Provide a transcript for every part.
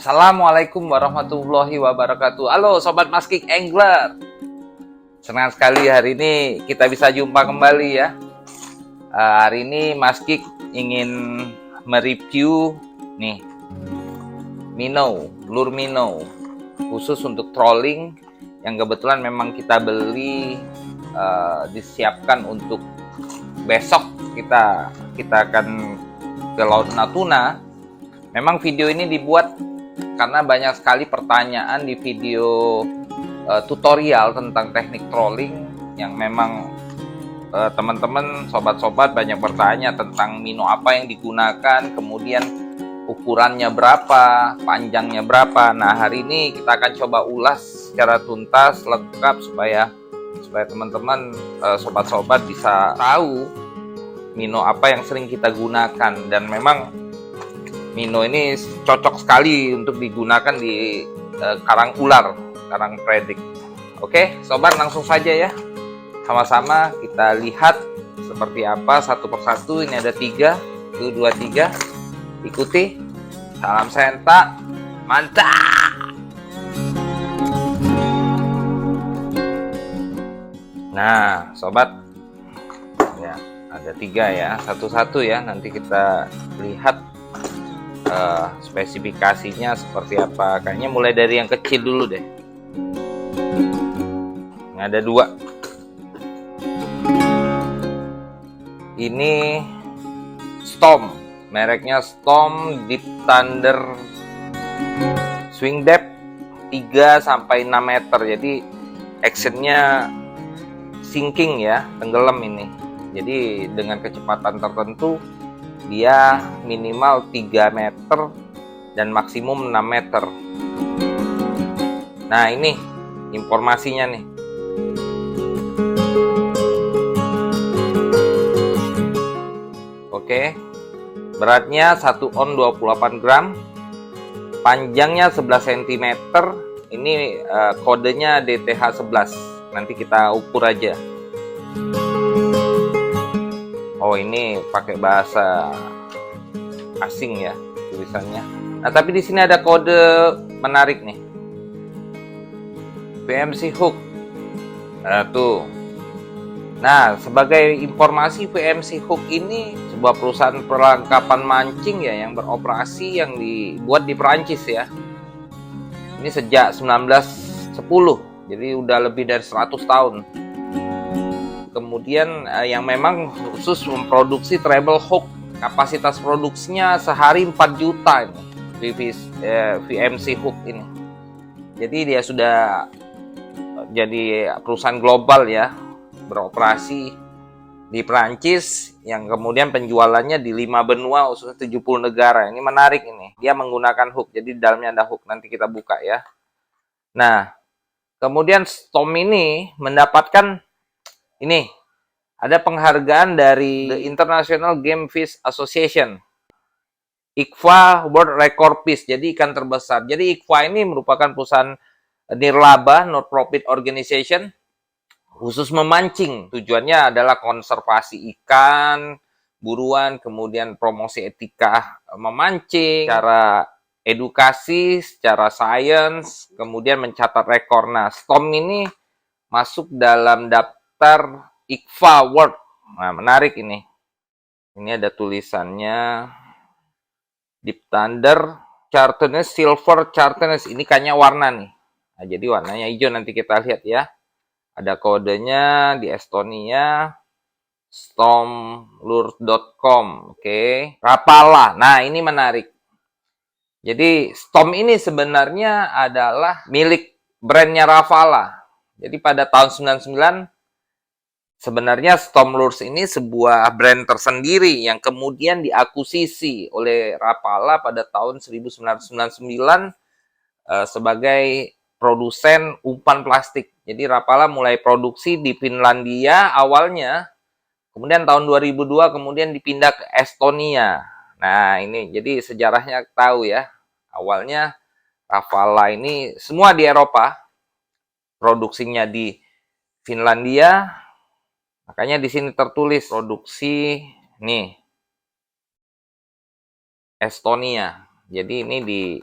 Assalamualaikum warahmatullahi wabarakatuh. Halo Sobat Maskik Angler. Senang sekali hari ini kita bisa jumpa kembali ya. Hari ini Maskik ingin mereview nih minnow, lure minnow khusus untuk trolling yang kebetulan memang kita beli disiapkan untuk besok kita akan ke Laut Natuna. Memang video ini dibuat karena banyak sekali pertanyaan di video tutorial tentang teknik trolling yang memang teman-teman, sobat-sobat banyak bertanya tentang minnow apa yang digunakan, kemudian ukurannya berapa, panjangnya berapa. Nah, hari ini kita akan coba ulas secara tuntas, lengkap supaya teman-teman, sobat-sobat bisa tahu minnow apa yang sering kita gunakan. Dan memang minnow ini cocok sekali untuk digunakan di karang ular, karang predik. Oke, sobat, langsung saja ya. Sama-sama kita lihat seperti apa satu persatu. Ini ada 3, 1, 2, 3. Ikuti. Salam senta, mantap. Nah, sobat, ya ada 3 ya, satu-satu ya. Nanti kita lihat spesifikasinya seperti apa. Kayaknya mulai dari yang kecil dulu deh. Ini ada 2. Ini Storm, mereknya Storm Deep Thunder, swing depth 3-6 meter. Jadi actionnya sinking ya, tenggelam ini. Jadi dengan kecepatan tertentu dia minimal 3 meter dan maksimum 6 meter. Nah, ini informasinya nih. Oke. Beratnya 1 on 28 gram. Panjangnya 11 cm. Ini kodenya DTH11. Nanti kita ukur aja. Oh, ini pakai bahasa asing ya tulisannya. Nah, tapi di sini ada kode menarik nih. VMC Hook. Tuh. Nah, sebagai informasi, VMC Hook ini sebuah perusahaan perlengkapan mancing ya yang beroperasi, yang dibuat di Perancis ya. Ini sejak 1910. Jadi udah lebih dari 100 tahun. Kemudian yang memang khusus memproduksi treble hook. Kapasitas produksinya sehari 4 juta ini VMC Hook ini. Jadi dia sudah jadi perusahaan global ya, beroperasi di Prancis, yang kemudian penjualannya di 5 benua, khususnya 70 negara. Ini menarik ini. Dia menggunakan hook. Jadi di dalamnya ada hook. Nanti kita buka ya. Nah, kemudian Storm ini mendapatkan ini, ada penghargaan dari The International Game Fish Association, ICFA World Record Fish, jadi ikan terbesar. Jadi ICFA ini merupakan perusahaan nirlaba, not profit organization, khusus memancing. Tujuannya adalah konservasi ikan, buruan, kemudian promosi etika memancing, cara edukasi, secara sains, kemudian mencatat rekor. Nah, Storm ini masuk dalam daftar ICFA World. Nah, menarik ini. Ini ada tulisannya Deep Thunder, Charternus Silver Charternus. Ini kayaknya warna nih. Nah, jadi warnanya hijau, nanti kita lihat ya. Ada kodenya di Estonia, stormlure.com. Oke. Rapala. Nah, ini menarik. Jadi Storm ini sebenarnya adalah milik brandnya Rapala. Jadi pada tahun 99 sebenarnya Storm Lures ini sebuah brand tersendiri yang kemudian diakuisisi oleh Rapala pada tahun 1999 sebagai produsen umpan plastik. Jadi Rapala mulai produksi di Finlandia awalnya, kemudian tahun 2002 kemudian dipindah ke Estonia. Nah, ini jadi sejarahnya tahu ya. Awalnya Rapala ini semua di Eropa, produksinya di Finlandia. Makanya di sini tertulis produksi nih Estonia. Jadi ini di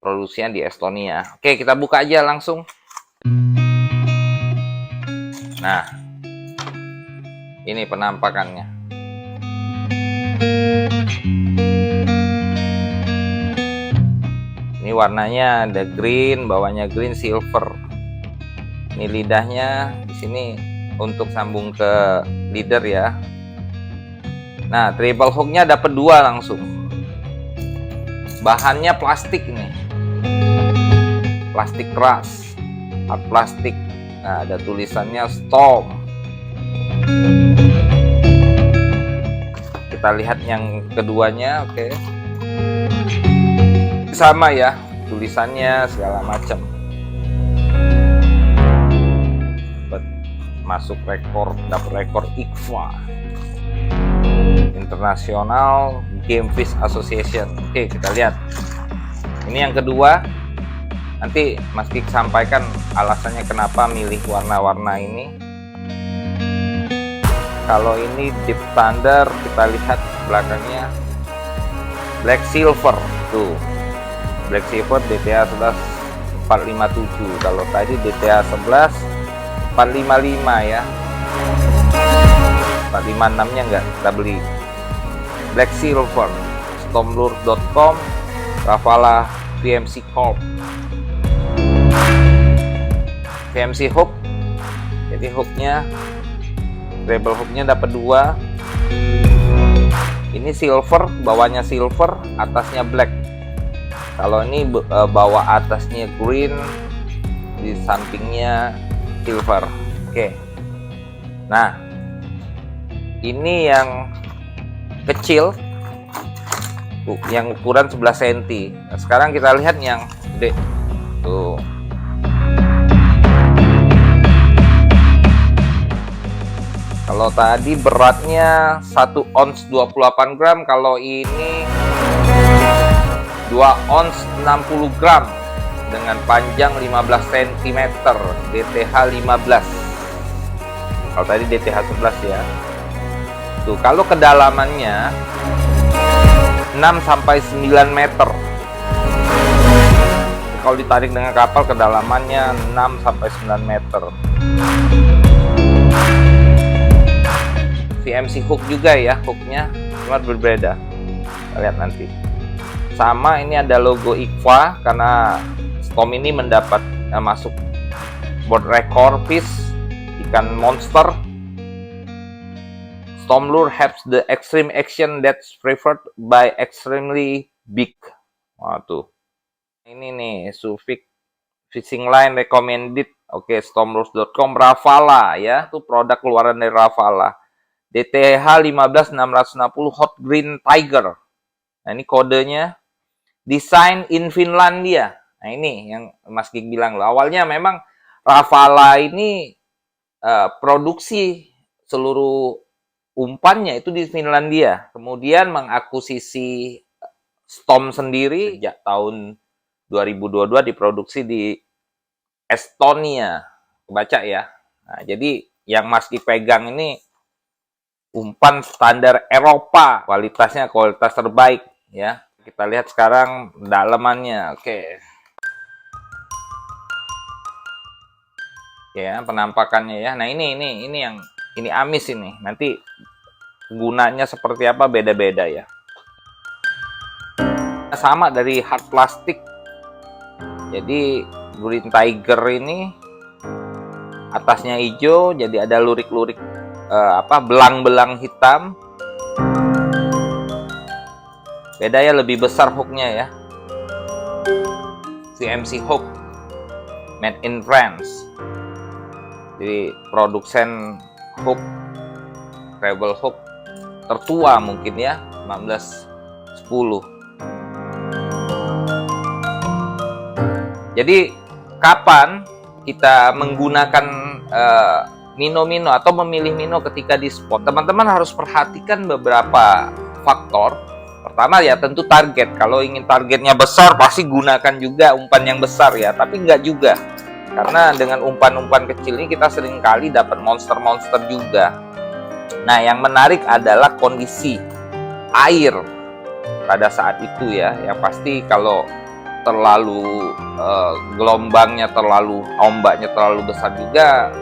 produksinya di Estonia. Oke, kita buka aja langsung. Nah, ini penampakannya. Ini warnanya ada green, bawahnya green silver. Ini lidahnya di sini untuk sambung ke leader ya. Nah, treble hooknya dapat 2 langsung. Bahannya plastik nih, plastik keras, hard plastik. Nah, ada tulisannya Storm. Kita lihat yang keduanya, oke. Sama ya, tulisannya segala macam. Masuk rekor, dapat rekor ICFA, International Game Fish Association. Oke, kita lihat. Ini yang kedua. Nanti Mas Kik sampaikan alasannya kenapa milih warna-warna ini. Kalau ini Deep Thunder, kita lihat belakangnya Black Silver tuh. Black Silver DTA 11 457. Kalau tadi DTA 11 455 ya. 456-nya enggak kita beli. Black Silver, stormlure.com, Rafalah VMC Corp. VMC hook. Jadi hooknya, treble hooknya dapat 2. Ini silver, bawahnya silver, atasnya black. Kalau ini bawah atasnya green, di sampingnya silver. Oke. Nah, ini yang kecil, yang ukuran 11 cm. Nah, sekarang kita lihat yang gede. Tuh. Kalau tadi beratnya 1 ons 28 gram, kalau ini 2 ons 60 gram dengan panjang 15 cm, DTH 15. Kalau tadi DTH 11 ya. Tuh, kalau kedalamannya 6 sampai 9 meter. Kalau ditarik dengan kapal kedalamannya 6 sampai 9 meter. VMC hook juga ya, hooknya cuma berbeda. Kita lihat nanti. Sama, ini ada logo ICFA karena Storm ini mendapat masuk world record fish ikan monster. Storm lure has the extreme action that's preferred by extremely big. Wah, tuh. Ini nih, Sufik Fishing Line recommended. Oke, stormlures.com, Rafalah ya, itu produk keluaran dari Rafalah. DTH 15660 Hot Green Tiger. Nah, ini kodenya. Design in Finlandia. Nah, ini yang Mas Kik bilang loh. Awalnya memang Rafalah ini produksi seluruh umpannya itu di Finlandia. Kemudian mengakuisisi Storm sendiri sejak tahun 2022 diproduksi di Estonia. Kebaca ya. Nah, jadi yang Mas Kik pegang ini umpan standar Eropa, kualitasnya kualitas terbaik ya. Kita lihat sekarang dalamannya. Oke. Ya, penampakannya ya. Nah, ini yang ini amis ini. Nanti gunanya seperti apa beda-beda ya. Sama dari hard plastik. Jadi Green Tiger ini atasnya hijau, jadi ada lurik-lurik belang-belang hitam. Beda ya, lebih besar hooknya ya. VMC hook made in France. Jadi produsen hook, treble hook tertua mungkin ya, 1910. Jadi kapan kita menggunakan mino-mino atau memilih mino ketika di spot? Teman-teman harus perhatikan beberapa faktor. Pertama ya tentu target. Kalau ingin targetnya besar pasti gunakan juga umpan yang besar ya. Tapi nggak juga. Karena dengan umpan-umpan kecil ini kita seringkali dapat monster-monster juga. Nah, yang menarik adalah kondisi air pada saat itu ya. Yang pasti kalau terlalu gelombangnya terlalu, ombaknya terlalu besar juga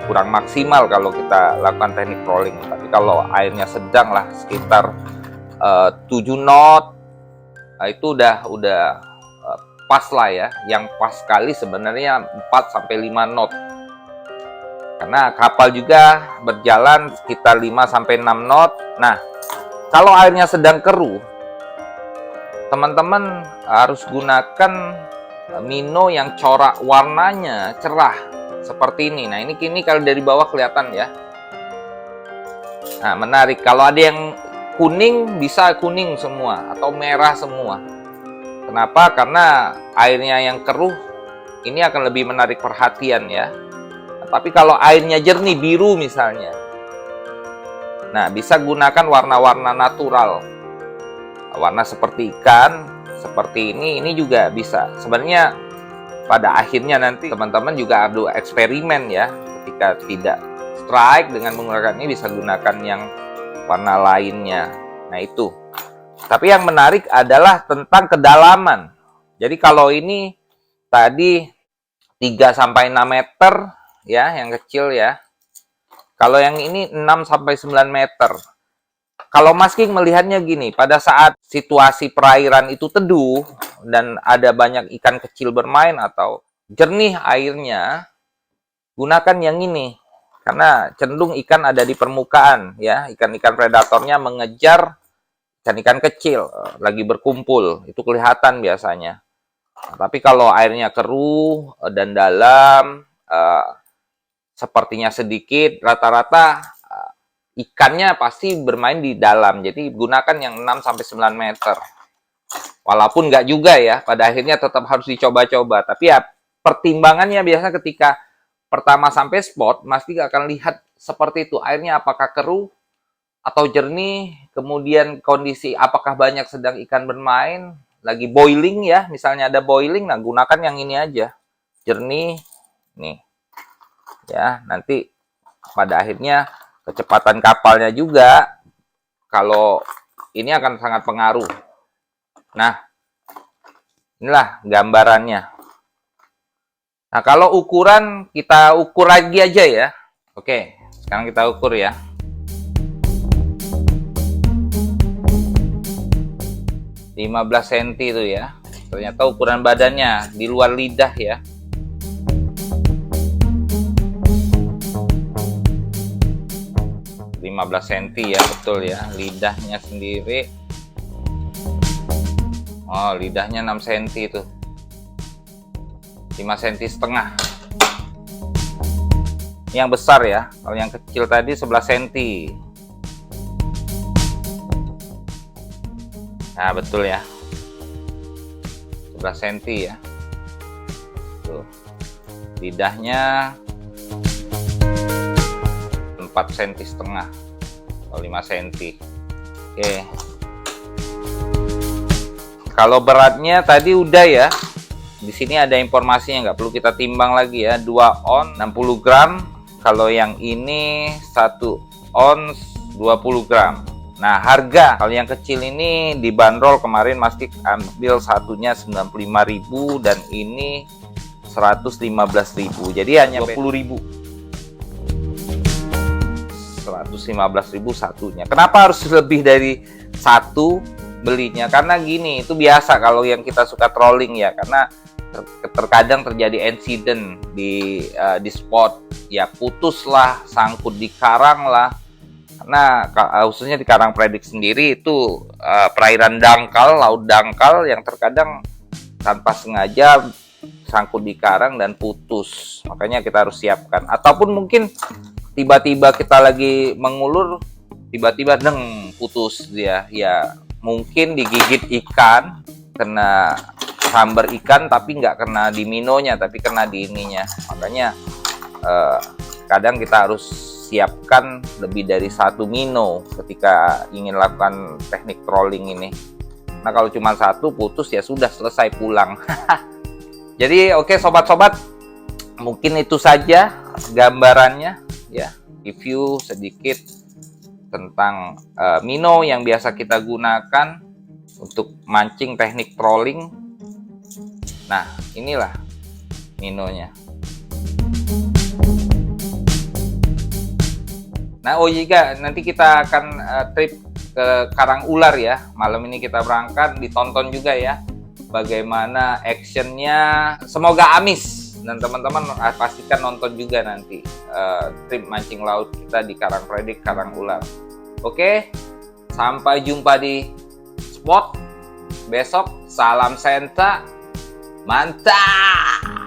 kurang maksimal kalau kita lakukan teknik trolling. Tapi kalau airnya sedang lah, sekitar 7 knot, itu udah pas lah ya. Yang pas sekali sebenarnya 4 sampai 5 knot. Karena kapal juga berjalan sekitar 5 sampai 6 knot. Nah, kalau airnya sedang keruh, teman-teman harus gunakan mino yang corak warnanya cerah seperti ini. Nah, ini kalau dari bawah kelihatan ya. Nah, menarik. Kalau ada yang kuning, bisa kuning semua atau merah semua. Kenapa? Karena airnya yang keruh ini akan lebih menarik perhatian ya. Tapi kalau airnya jernih, biru misalnya, nah bisa gunakan warna-warna natural. Warna seperti ikan, seperti ini juga bisa. Sebenarnya pada akhirnya nanti teman-teman juga harus eksperimen ya. Ketika tidak strike dengan menggunakan ini, bisa gunakan yang warna lainnya. Nah itu. Tapi yang menarik adalah tentang kedalaman. Jadi kalau ini tadi 3 sampai 6 meter ya, yang kecil ya. Kalau yang ini 6 sampai 9 meter. Kalau Mas King melihatnya gini, pada saat situasi perairan itu teduh dan ada banyak ikan kecil bermain atau jernih airnya, gunakan yang ini. Karena cenderung ikan ada di permukaan ya, ikan-ikan predatornya mengejar ikan-ikan kecil lagi berkumpul, itu kelihatan biasanya. Tapi kalau airnya keruh dan dalam, sepertinya sedikit, rata-rata ikannya pasti bermain di dalam. Jadi gunakan yang 6 sampai 9 meter. Walaupun nggak juga ya, pada akhirnya tetap harus dicoba-coba. Tapi ya pertimbangannya biasa ketika pertama sampai spot, Mas King akan lihat seperti itu. Airnya apakah keruh atau jernih, kemudian kondisi apakah banyak sedang ikan bermain, lagi boiling ya, misalnya ada boiling, nah gunakan yang ini aja. Jernih, nih. Ya, nanti pada akhirnya kecepatan kapalnya juga kalau ini akan sangat pengaruh. Nah, inilah gambarannya. Nah, kalau ukuran kita ukur lagi aja ya. Oke, sekarang kita ukur ya. 15 cm itu ya. Ternyata ukuran badannya di luar lidah ya. 15 cm ya, betul ya. Lidahnya sendiri, oh lidahnya 6 cm itu, 5 cm setengah. Yang besar ya, kalau yang kecil tadi 11 cm. Nah betul ya, 11 cm ya. Tuh. Lidahnya 4 cm setengah atau 5 cm. Oke. Kalau beratnya tadi udah ya. Di sini ada informasinya, nggak perlu kita timbang lagi ya. 2 on 60 gram. Kalau yang ini 1 ons 20 gram. Nah, harga kalau yang kecil ini dibanderol kemarin Mas King ambil satunya 95.000 dan ini 115.000. Jadi hanya 20.000. 115.000 satunya. Kenapa harus lebih dari satu belinya? Karena gini, itu biasa kalau yang kita suka trolling ya, karena terkadang terjadi insiden di spot ya, putus lah, sangkut di karang lah. Karena khususnya di Karang Predik sendiri itu perairan dangkal, laut dangkal yang terkadang tanpa sengaja sangkut di karang dan putus. Makanya kita harus siapkan. Ataupun mungkin tiba-tiba kita lagi mengulur, tiba-tiba putus dia. Ya mungkin digigit ikan, kena sambar ikan, tapi nggak kena di minonya, tapi kena di ininya. Makanya kadang kita harus siapkan lebih dari satu mino ketika ingin lakukan teknik trolling ini. Nah kalau cuma satu putus ya sudah, selesai, pulang. Jadi oke sobat-sobat, mungkin itu saja gambarannya ya, review sedikit tentang mino yang biasa kita gunakan untuk mancing teknik trolling. Nah, inilah Minonya. Nah, oh iya, nanti kita akan trip ke Karang Ular ya. Malam ini kita berangkat, ditonton juga ya bagaimana actionnya. Semoga amis, dan teman-teman pastikan nonton juga nanti trip mancing laut kita di Karang Predik, Karang Ular. Oke, sampai jumpa di spot besok. Salam Senta, mantap.